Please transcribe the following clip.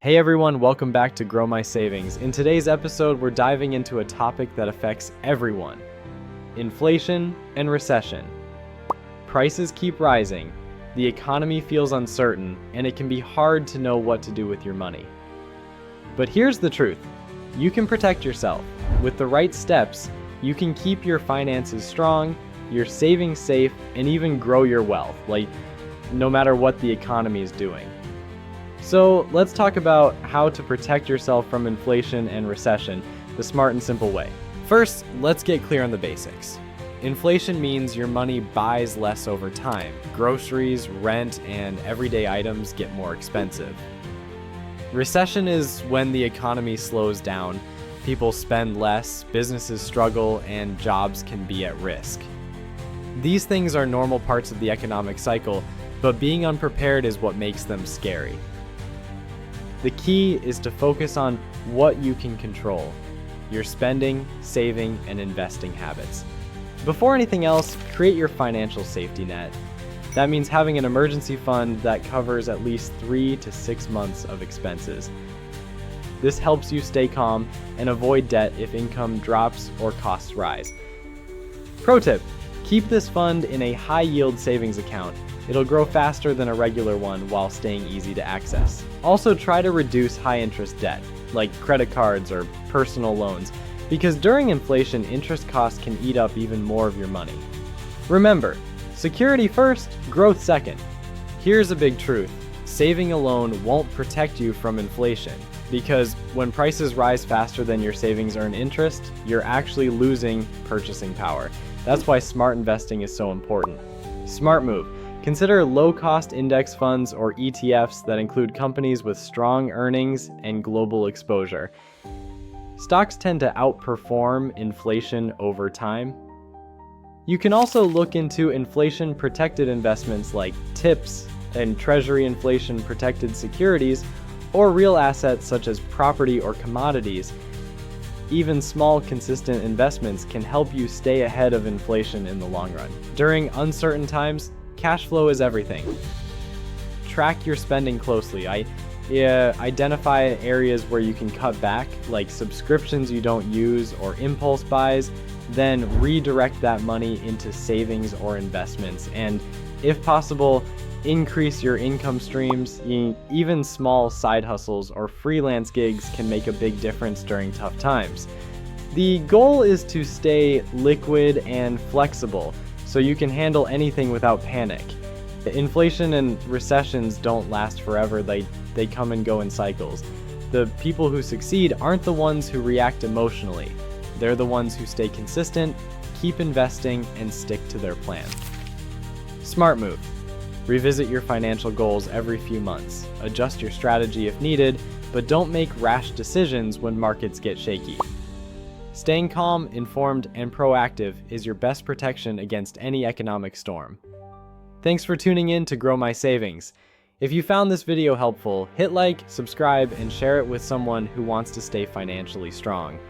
Hey everyone, welcome back to Grow My Savings. In today's episode, we're diving into a topic that affects everyone: inflation and recession. Prices keep rising, the economy feels uncertain, and it can be hard to know what to do with your money. But here's the truth: you can protect yourself. With the right steps, you can keep your finances strong, your savings safe, and even grow your wealth, no matter what the economy is doing. So let's talk about how to protect yourself from inflation and recession the smart and simple way. First, let's get clear on the basics. Inflation means your money buys less over time. Groceries, rent, and everyday items get more expensive. Recession is when the economy slows down, people spend less, businesses struggle, and jobs can be at risk. These things are normal parts of the economic cycle, but being unprepared is what makes them scary. The key is to focus on what you can control: your spending, saving, and investing habits. Before anything else, create your financial safety net. That means having an emergency fund that covers at least 3 to 6 months of expenses. This helps you stay calm and avoid debt if income drops or costs rise. Pro tip: keep this fund in a high-yield savings account. It'll grow faster than a regular one while staying easy to access. Also, try to reduce high-interest debt, like credit cards or personal loans, because during inflation, interest costs can eat up even more of your money. Remember, security first, growth second. Here's a big truth: saving alone won't protect you from inflation, because when prices rise faster than your savings earn interest, you're actually losing purchasing power. That's why smart investing is so important. Smart move: consider low-cost index funds or ETFs that include companies with strong earnings and global exposure. Stocks tend to outperform inflation over time. You can also look into inflation-protected investments like TIPS and Treasury inflation-protected securities, or real assets such as property or commodities. Even small, consistent investments can help you stay ahead of inflation in the long run. During uncertain times, cash flow is everything. Track your spending closely. Identify areas where you can cut back, like subscriptions you don't use or impulse buys, then redirect that money into savings or investments. And if possible, increase your income streams. Even small side hustles or freelance gigs can make a big difference during tough times. The goal is to stay liquid and flexible, so you can handle anything without panic. Inflation and recessions don't last forever, they come and go in cycles. The people who succeed aren't the ones who react emotionally. They're the ones who stay consistent, keep investing, and stick to their plan. Smart move: revisit your financial goals every few months. Adjust your strategy if needed, but don't make rash decisions when markets get shaky. Staying calm, informed, and proactive is your best protection against any economic storm. Thanks for tuning in to Grow My Savings. If you found this video helpful, hit like, subscribe, and share it with someone who wants to stay financially strong.